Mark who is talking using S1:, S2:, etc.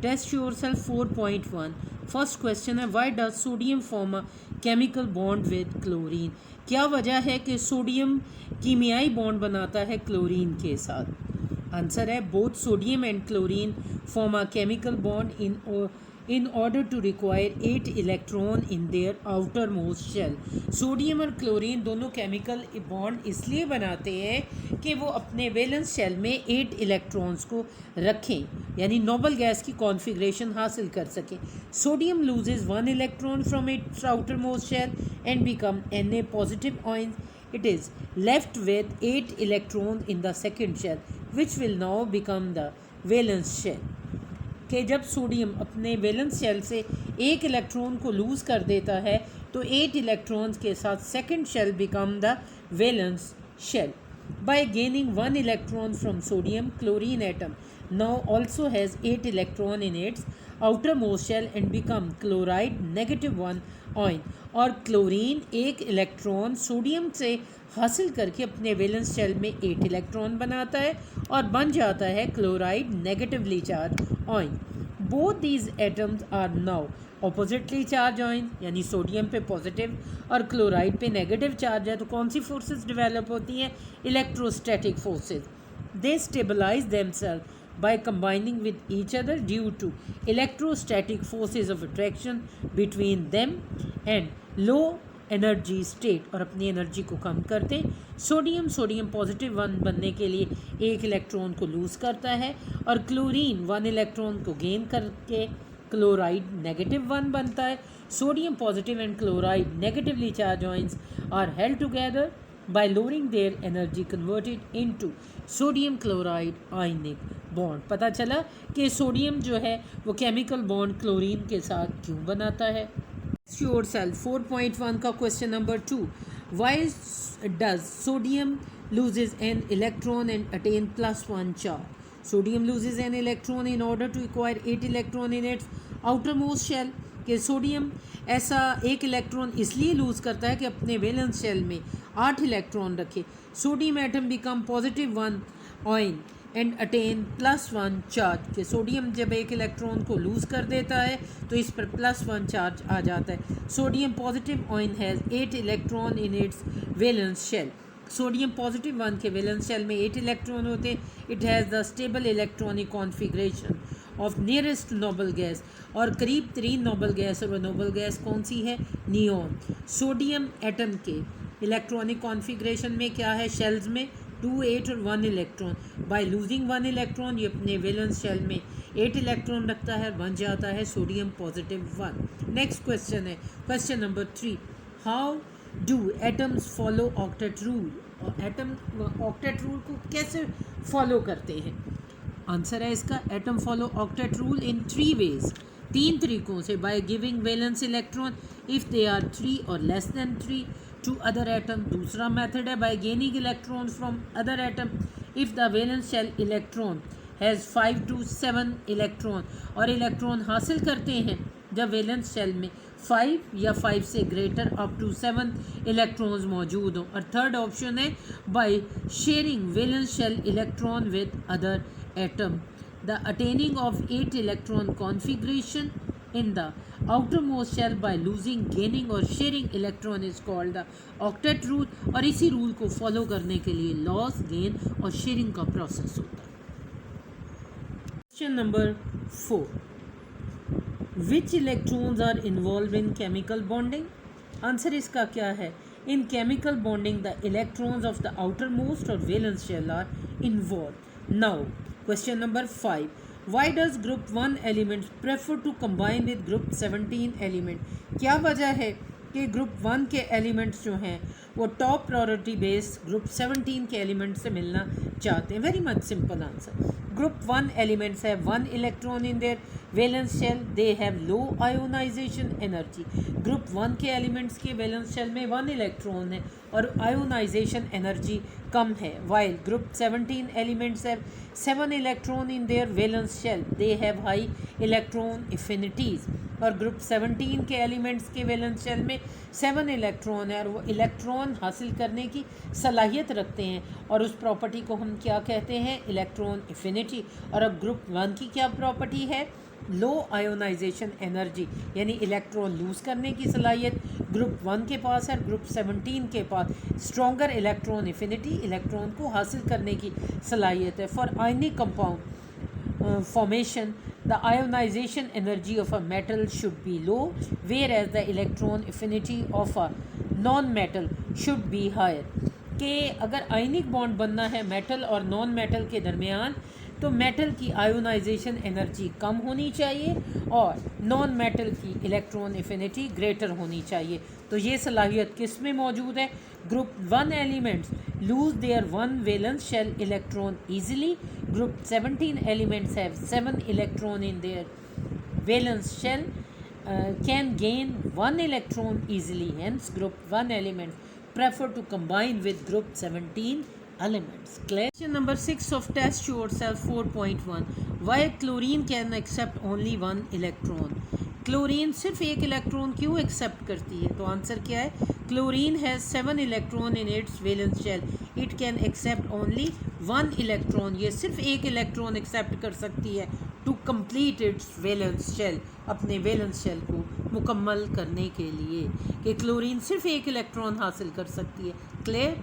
S1: Test yourself 4.1 first question है why does sodium form a chemical bond with chlorine. क्या वजह है कि सोडियम कीमियाई बॉन्ड बनाता है क्लोरीन के साथ। आंसर है both sodium and chlorine form a chemical bond in order to require 8 electron in their outermost shell। Sodium और क्लोरीन दोनों केमिकल बॉन्ड इसलिए बनाते हैं कि वो अपने वैलेंस शेल में 8 इलेक्ट्रॉन्स को रखें, यानी नोबल गैस की कॉन्फ़िगरेशन हासिल कर सकें। Sodium loses 1 electron from its outermost shell and become Na positive ion। It is left with 8 electrons in the second shell which will now become the valence shell। कि जब sodium अपने valence shell से एक electron को loose कर देता है तो 8 इलेक्ट्रॉन्स के साथ second shell become the valence shell. By gaining 1 electron from sodium, chlorine atom now also has 8 electron in its outermost shell and become chloride -1 ion। और क्लोरीन एक इलेक्ट्रॉन सोडियम से हासिल करके अपने वैलेंस शेल में 8 electron बनाता है और बन जाता है chloride negatively charge ion. Both these atoms are now oppositely charge ion, यानी सोडियम पे पॉजिटिव और क्लोराइड पे नेगेटिव चार्ज है, तो कौन सी फोर्सेस डेवलप होती हैं? Electrostatic forces. They stabilise themselves by combining with each other due to electrostatic forces of attraction between them and low energy state, और अपनी एनर्जी को कम करते हैं। सोडियम पॉजिटिव 1 बनने के लिए एक इलेक्ट्रॉन को लूज़ करता है और क्लोरीन 1 इलेक्ट्रॉन को गेन करके क्लोराइड -1 बनता है। Sodium positive and chloride negatively charge ions are held together by lowering their energy converted into sodium chloride ionic bond। पता चला कि सोडियम जो है वो केमिकल बॉन्ड क्लोरीन के साथ क्यों बनाता है। योर सेल्फ 4.1 का question number 2 why does sodium loses an electron and attain +1 charge. Sodium loses an electron in order to acquire 8 electron in its outermost shell. कि सोडियम ऐसा एक इलेक्ट्रॉन इसलिए लूज़ करता है कि अपने वैलेंस शेल में 8 इलेक्ट्रॉन रखे। Sodium atom become +1 ion and attain +1 charge. कि सोडियम जब एक इलेक्ट्रॉन को लूज़ कर देता है तो इस पर +1 चार्ज आ जाता है। Sodium positive ion has 8 electron in its valence shell. Sodium positive 1 के वैलेंस शेल में 8 इलेक्ट्रॉन होते हैं। It has the stable electronic configuration of nearest noble gas, और करीब 3 नोबल गैस, और वह नोबल गैस कौन सी है? नियॉन। सोडियम एटम के इलेक्ट्रॉनिक कॉन्फ़िगरेशन में क्या है? शेल्स में 2, 8 और 1 इलेक्ट्रॉन। बाय लूजिंग 1 इलेक्ट्रॉन ये अपने वैलेंस शेल में 8 इलेक्ट्रॉन रखता है, बन जाता है सोडियम पॉजिटिव 1। नेक्स्ट क्वेश्चन है question number 3 how do atoms follow octet rule. और एटम ऑक्टेट रूल को कैसे फॉलो करते हैं? आंसर है इसका atom follow octet rule in 3 ways, 3 तरीक़ों से। By giving valence electron if they are 3 और less than 3 to other atom. दूसरा मेथड है by gaining electron from other atom if the valence shell electron has 5 to 7 electron, और electron हासिल करते हैं जब वैलेंस शेल में 5 या 5 से ग्रेटर अप टू 7 इलेक्ट्रॉन्स मौजूद हों। और थर्ड ऑप्शन है by sharing valence shell electron with other atom। The attaining of 8 electron configuration in the outermost shell by losing, gaining और sharing electron is called the octet rule। और इसी rule को follow करने के लिए loss, gain और sharing का process होता है। Question number 4 which electrons are involve in chemical bonding. Answer इसका क्या है? In chemical bonding the electrons of the outermost और valence shell are involve. Now question number 5 why does group 1 elements prefer to combine with group 17 element. क्या वजह है कि group 1 के elements जो हैं वो टॉप प्रायोरिटी बेस ग्रुप 17 के एलिमेंट से मिलना चाहते हैं? Very much simple answer. Group 1 elements have 1 electron in their valence shell, they have low ionisation energy. Group 1 के एलिमेंट्स के वैलेंस शेल में 1 इलेक्ट्रॉन है और आयोनाइजेशन एनर्जी कम है। While group 17 elements have 7 electron in their valence shell, they have high electron affinities. और group 17 के elements के वैलेंस शेल में 7 इलेक्ट्रॉन है और वो इलेक्ट्रॉन हासिल करने की सलाहियत रखते हैं और उस प्रॉपर्टी को हम क्या कहते हैं, इलेक्ट्रॉन एफिनिटी। और अब ग्रुप 1 की क्या प्रॉपर्टी है, लो आयोनाइजेशन एनर्जी, यानी इलेक्ट्रॉन लूज़ करने की सलाहियत ग्रुप 1 के पास है। ग्रुप 17 के पास स्ट्रॉन्गर इलेक्ट्रॉन एफिनिटी, इलेक्ट्रॉन को हासिल करने की सलाहियत है। For ionic compound formation the ionization energy of a metal should be low, whereas the electron affinity of a non-metal should be higher। कि अगर आयनिक बॉन्ड बनना है मेटल और नॉन मेटल के दरमियान तो मेटल की आयोनाइजेशन एनर्जी कम होनी चाहिए और नॉन मेटल की इलेक्ट्रॉन एफिनिटी ग्रेटर होनी चाहिए। तो ये सलाहियत किस में मौजूद है, group 1 elements lose their one valence shell electron easily, group 17 elements have 7 electron in their valence shell, can gain 1 electron easily, hence group 1 elements prefer to combine with group 17 elements। Question number 6 of test yourself 4.1, why chlorine can accept only 1 electron। Chlorine सिर्फ एक electron क्यों accept करती है, तो answer क्या है, chlorine has 7 electron in its valence shell, it can accept only 1 electron, ये सिर्फ एक इलेक्ट्रॉन एक्सेप्ट कर सकती है to complete its valence shell, अपने वैलेंस शेल को मुकम्मल करने के लिए, कि क्लोरीन सिर्फ एक इलेक्ट्रॉन हासिल कर सकती है। क्लियर।